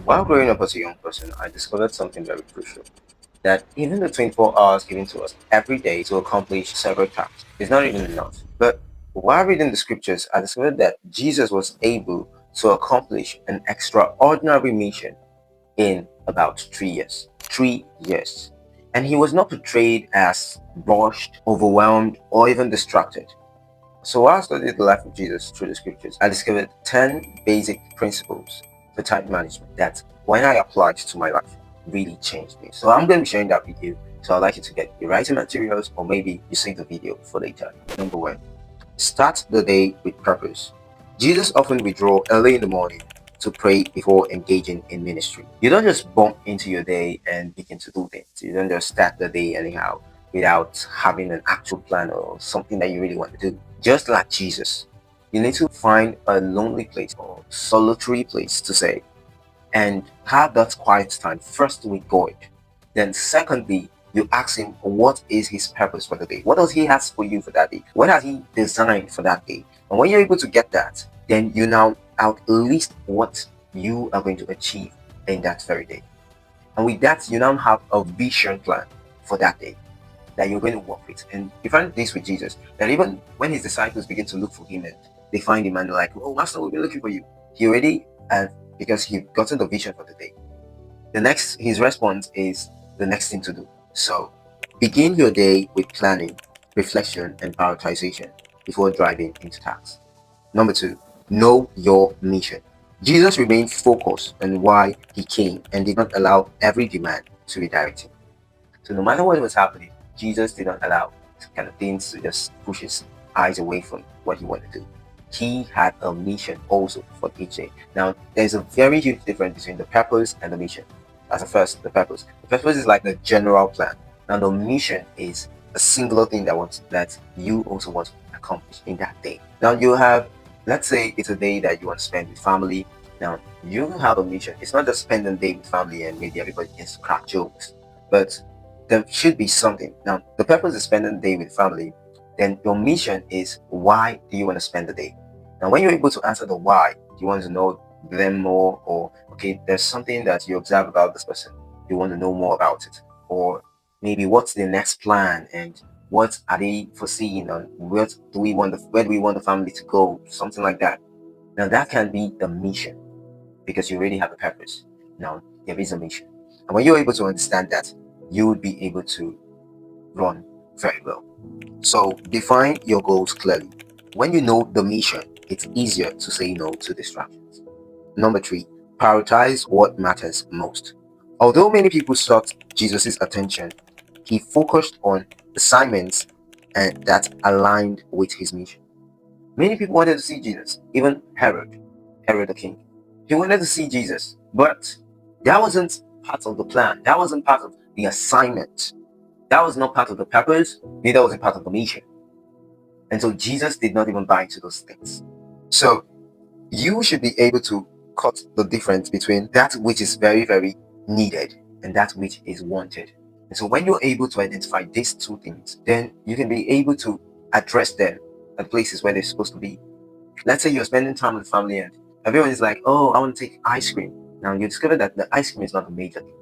While growing up as a young person, I discovered something very crucial, that even the 24 hours given to us every day to accomplish several tasks is not even enough. But while reading the scriptures, I discovered that Jesus was able to accomplish an extraordinary mission in about 3 years. 3 years. And he was not portrayed as rushed, overwhelmed, or even distracted. So while I studied the life of Jesus through the scriptures, I discovered 10 basic principles for time management that when I applied to my life really changed me. So I'm going to be sharing that with you. So I'd like you to get your writing materials, or maybe you save the video for later. Number one, start the day with purpose. Jesus often withdraw early in the morning to pray before engaging in ministry. You don't just bump into your day and begin to do things. You don't just start the day anyhow without having an actual plan or something that you really want to do. Just like Jesus, you need to find a lonely place or solitary place to say and have that quiet time first with God. Then, secondly, you ask Him what is His purpose for the day? What does He has for you for that day? What has He designed for that day? And when you're able to get that, then you now outlist what you are going to achieve in that very day. And with that, you now have a vision plan for that day that you're going to work with. And you find this with Jesus, that even when his disciples begin to look for him and they find him and they're like, "Oh, Master, we've been looking for you." He already, because he gotten the vision for the day. His response is the next thing to do. So begin your day with planning, reflection, and prioritization before driving into tasks. Number two, know your mission. Jesus remained focused on why he came and did not allow every demand to redirect him. So no matter what was happening, Jesus did not allow kind of things to just push his eyes away from what he wanted to do. He had a mission also for each day. Now, there's a very huge difference between the purpose and the mission. That's the first, the purpose. The purpose is like the general plan. Now, the mission is a singular thing that you also want to accomplish in that day. Now, you have, let's say it's a day that you want to spend with family. Now, you have a mission. It's not just spending a day with family and maybe everybody gets to crack jokes, but there should be something. Now, the purpose is spending the day with family. Then your mission is, why do you want to spend the day? Now, when you're able to answer the why, you want to know them more, or okay, there's something that you observe about this person, you want to know more about it, or maybe what's the next plan and what are they foreseeing, and where do we want the family to go, something like that. Now, that can be the mission because you already have a purpose. Now, there is a mission. And when you're able to understand that, you would be able to run very well. So, define your goals clearly. When you know the mission, it's easier to say no to distractions. Number three, prioritize what matters most. Although many people sought Jesus' attention, he focused on assignments and that aligned with his mission. Many people wanted to see Jesus, even Herod the king. He wanted to see Jesus, but that wasn't part of the plan. That wasn't part of the assignment. That was not part of the purpose, neither was it part of the mission. And so Jesus did not even buy into those things. So you should be able to cut the difference between that which is very, very needed and that which is wanted. And so when you're able to identify these two things, then you can be able to address them at places where they're supposed to be. Let's say you're spending time with family and everyone is like, "Oh, I want to take ice cream." Now you discover that the ice cream is not the major thing.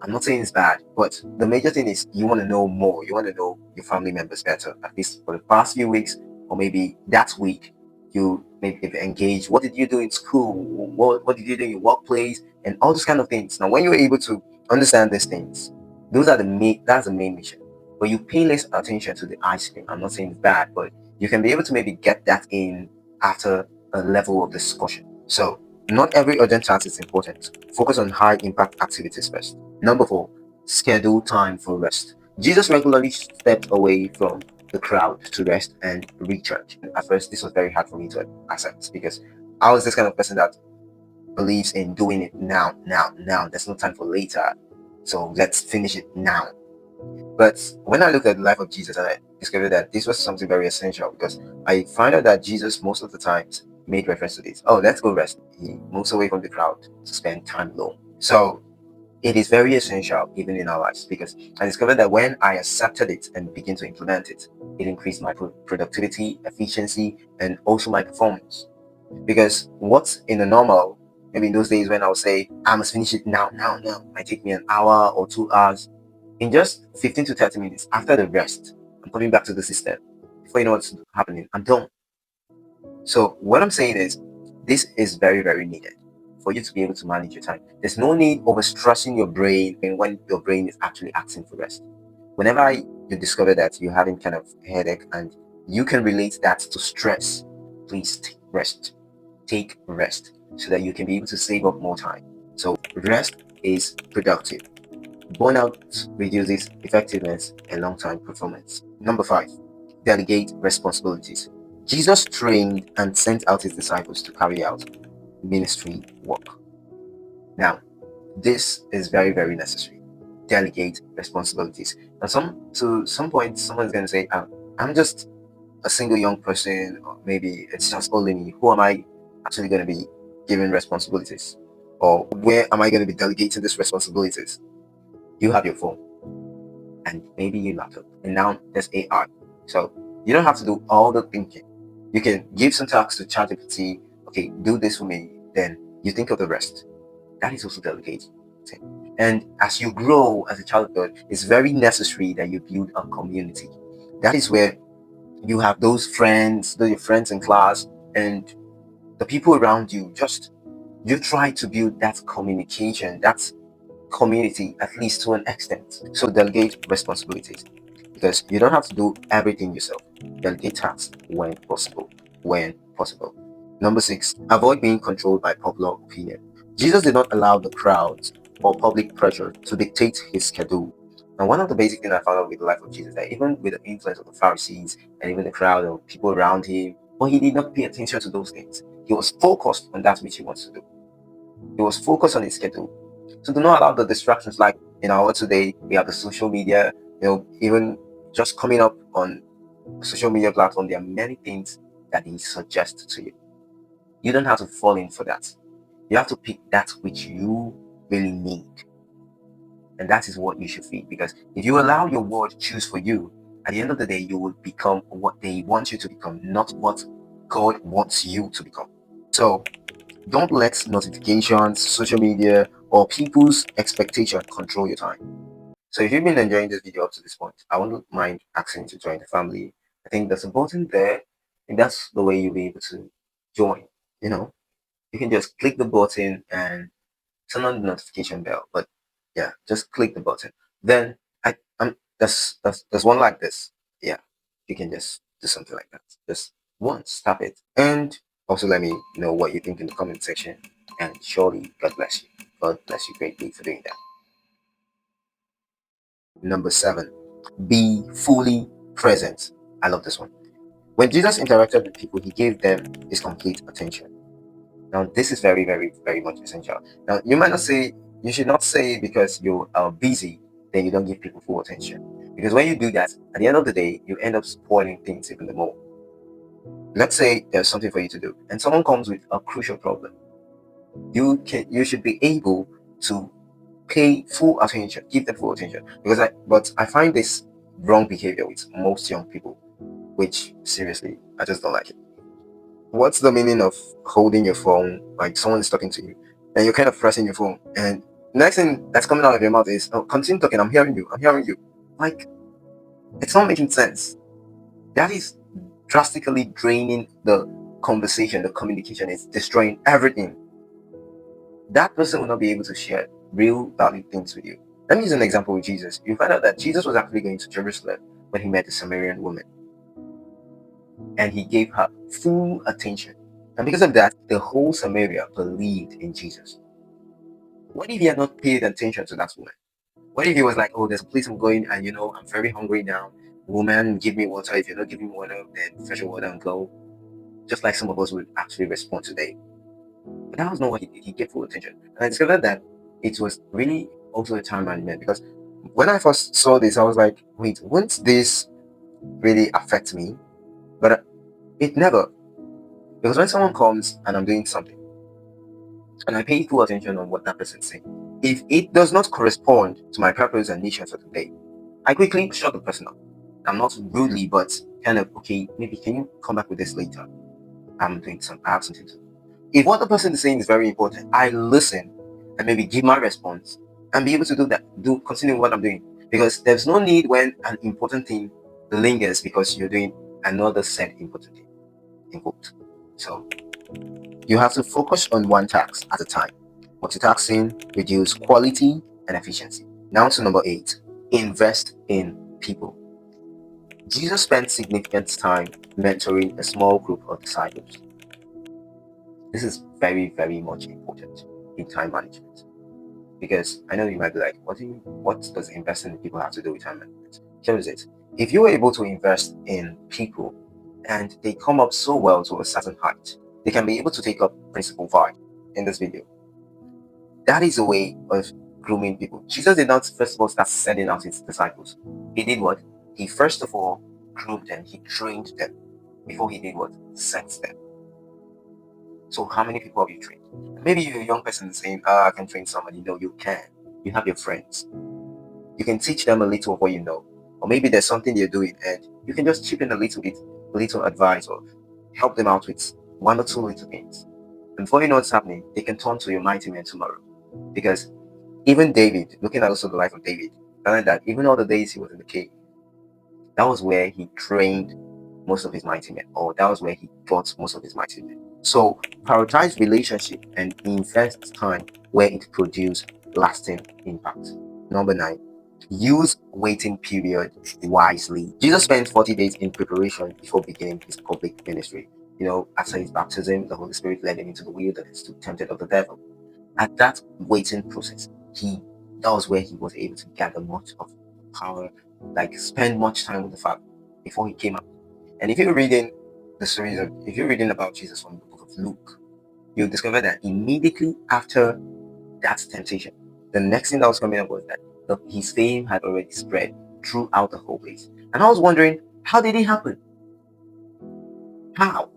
I'm not saying it's bad, but the major thing is you want to know more. You want to know your family members better. At least for the past few weeks, or maybe that week, you maybe engaged. What did you do in school? What did you do in your workplace? And all those kind of things. Now, when you're able to understand these things, that's the main mission. But you pay less attention to the ice cream. I'm not saying it's bad, but you can be able to maybe get that in after a level of discussion. So, not every urgent task is important. Focus on high impact activities first. Number four, schedule time for rest. Jesus regularly stepped away from the crowd to rest and recharge. At first, this was very hard for me to accept because I was this kind of person that believes in doing it now, now, now. There's no time for later. So let's finish it now. But when I looked at the life of Jesus, I discovered that this was something very essential because I find out that Jesus most of the times made reference to this. Oh, let's go rest. He moves away from the crowd to spend time alone. So it is very essential even in our lives because I discovered that when I accepted it and began to implement it, it increased my productivity, efficiency, and also my performance. Because what's in a normal Maybe in those days when I'll say, I must finish it now, now, now. It might take me an hour or 2 hours. In just 15 to 30 minutes after the rest, I'm coming back to the system. Before you know what's happening, I'm done. So what I'm saying is, this is very, very needed for you to be able to manage your time. There's no need over stressing your brain when your brain is actually asking for rest. Whenever you discover that you're having kind of headache and you can relate that to stress, please take rest. Take rest so that you can be able to save up more time. So rest is productive. Burnout reduces effectiveness and long-term performance. Number 5, delegate responsibilities. Jesus trained and sent out his disciples to carry out ministry work. Now, this is very, very necessary. Delegate responsibilities. Now, to some point, someone's going to say, I'm just a single young person, or maybe it's just only me. Who am I actually going to be giving responsibilities? Or where am I going to be delegating these responsibilities? You have your phone and maybe your laptop, and now there's AI. So you don't have to do all the thinking. You can give some tasks to ChatGPT. Okay, do this for me. Then you think of the rest. That is also delegating. And as you grow as a child of God, it's very necessary that you build a community. That is where you have those friends, your friends in class, and the people around you. Just you try to build that communication, that community, at least to an extent. So delegate responsibilities, because you don't have to do everything yourself. Delegate tasks when possible. When possible. Number 6, avoid being controlled by popular opinion. Jesus did not allow the crowds or public pressure to dictate his schedule. And one of the basic things I found out with the life of Jesus, that even with the influence of the Pharisees and even the crowd of people around him, but he did not pay attention to those things. He was focused on that which he wants to do. He was focused on his schedule. So do not allow the distractions, like in our world today, we have the social media, even just coming up on a social media platform, there are many things that he suggests to you. You don't have to fall in for that. You have to pick that which you really need. And that is what you should feed. Because if you allow your world to choose for you, at the end of the day, you will become what they want you to become, not what God wants you to become. So don't let notifications, social media, or people's expectation control your time. So if you've been enjoying this video up to this point, I wouldn't mind asking you to join the family. I think there's a button there, and that's the way you'll be able to join. You can just click the button and turn on the notification bell. But yeah, just click the button. Then there's one like this. Yeah, you can just do something like that. Just once, tap it, and also let me know what you think in the comment section. And surely, God bless you. God bless you greatly for doing that. Number 7, be fully present. I love this one. When Jesus interacted with people, he gave them his complete attention. Now, this is very, very, very much essential. Now, you might not say, you should not say because you are busy, then you don't give people full attention. Because when you do that, at the end of the day, you end up spoiling things even more. Let's say there's something for you to do, and someone comes with a crucial problem. You should be able to pay full attention, give them full attention. But I find this wrong behavior with most young people, which seriously, I just don't like it. What's the meaning of holding your phone, like someone is talking to you and you're kind of pressing your phone, and next thing that's coming out of your mouth is, oh, continue talking, I'm hearing you. Like, it's not making sense. That is drastically draining the conversation, the communication. It's destroying everything. That person will not be able to share real valid things with you. Let me use an example with Jesus. You find out that Jesus was actually going to Jerusalem when he met the Samaritan woman, and he gave her full attention. And because of that, the whole Samaria believed in Jesus. What if he had not paid attention to that woman? What if he was like, oh, there's a place I'm going, and I'm very hungry now. Woman, give me water. If you're not giving me water, then fetch your water and go. Just like some of us would actually respond today. But that was not what he did. He gave full attention. And I discovered that it was really also a time management, because when I first saw this, I was like, wait, won't this really affect me? But it never. Because when someone comes and I'm doing something, and I pay full attention on what that person is saying, if it does not correspond to my purpose and mission for today, I quickly shut the person up. I'm not rudely, but kind of, okay, maybe can you come back with this later? I have something to do. If what the person is saying is very important, I listen and maybe give my response and be able to do that, continue what I'm doing. Because there's no need when an important thing lingers because you're doing another said important thing. In quote. So you have to focus on one task at a time. Multitasking reduce quality and efficiency. Now to number 8, invest in people. Jesus spent significant time mentoring a small group of disciples. This is very, very much important in time management. Because I know you might be like, what does investing in people have to do with time management? Here is it. If you were able to invest in people and they come up so well to a certain height, they can be able to take up principle 5 in this video. That is a way of grooming people. Jesus did not first of all start sending out his disciples. He did what? He first of all groomed them, he trained them before he did what? Sent them. So how many people have you trained? Maybe you're a young person saying, I can train somebody. No, you can. You have your friends. You can teach them a little of what you know. Or maybe there's something they're doing and you can just chip in a little bit, a little advice or help them out with one or two little things. And before you know what's happening, they can turn to your mighty man tomorrow. Because even David, looking at also the life of David, found that even all the days he was in the cave, that was where he trained most of his mighty men, or that was where he taught most of his mighty men. So prioritize relationship and invest time where it produces lasting impact. Number 9, use waiting period wisely. Jesus spent 40 days in preparation before beginning his public ministry. After his baptism, the Holy Spirit led him into the wilderness to be tempted of the devil. At that waiting process, that was where he was able to gather much of power, like spend much time with the Father before he came out. And if you're reading if you're reading about Jesus from the book of Luke, you'll discover that immediately after that temptation, the next thing that was coming up was that his fame had already spread throughout the whole place. And I was wondering, how did it happen? How?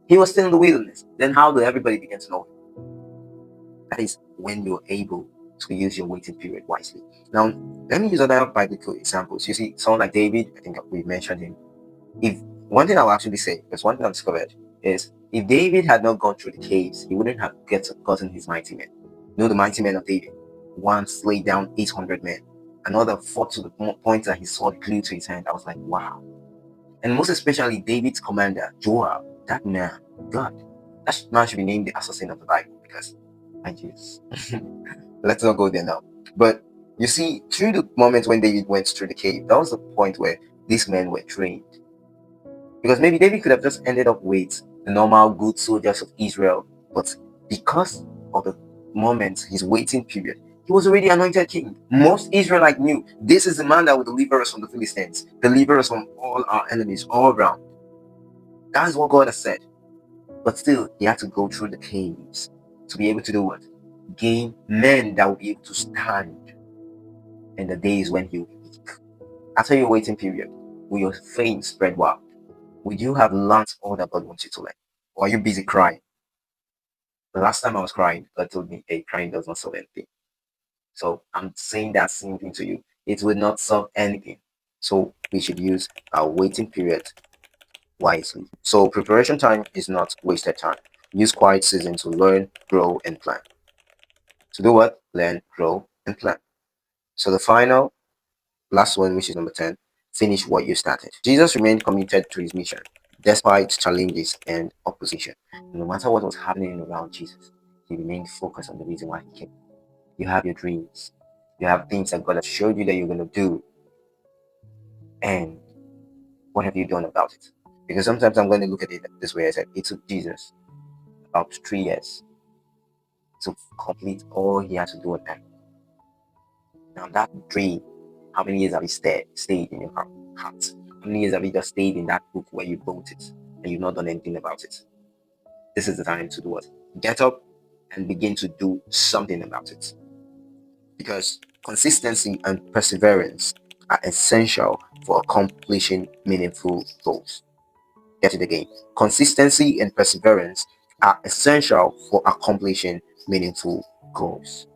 He was still in the wilderness. Then how did everybody begin to know him? That is when you're able to use your waiting period wisely. Now, let me use other biblical examples. You see, someone like David, I think we mentioned him. If one thing I'll actually say, because one thing I've discovered is if David had not gone through the caves, he wouldn't have gotten his mighty men. The mighty men of David. One slayed down 800 men. Another fought to the point that his sword glued to his hand. I was like, wow. And most especially David's commander, Joab, that man, God, that man should be named the assassin of the Bible because I just let's not go there now. But you see, through the moment when David went through the cave, that was the point where these men were trained. Because maybe David could have just ended up with the normal good soldiers of Israel, but because of the moment, his waiting period, he was already anointed king. Most Israelites knew this is the man that will deliver us from the Philistines, deliver us from all our enemies all around. That is what God has said. But still, he had to go through the caves to be able to do what? Gain men that will be able to stand in the days when he will be weak. After your waiting period, will your fame spread wild? Will you have learned all that God wants you to learn? Or are you busy crying? The last time I was crying, God told me, hey, crying does not solve anything. So I'm saying that same thing to you. It will not solve anything. So we should use our waiting period wisely. So preparation time is not wasted time. Use quiet season to learn, grow, and plan. To do what? Learn, grow, and plan. So the last one, which is number 10, finish what you started. Jesus remained committed to his mission despite challenges and opposition. No matter what was happening around Jesus, he remained focused on the reason why he came. You have your dreams. You have things that God has showed you that you're going to do. And what have you done about it? Because sometimes I'm going to look at it this way. I said, it took Jesus about 3 years to complete all he had to do on earth. Now that dream, how many years have you stayed in your heart? How many years have you just stayed in that book where you wrote it and you've not done anything about it? This is the time to do what? Get up and begin to do something about it. Because consistency and perseverance are essential for accomplishing meaningful goals. Get it again. Consistency and perseverance are essential for accomplishing meaningful goals.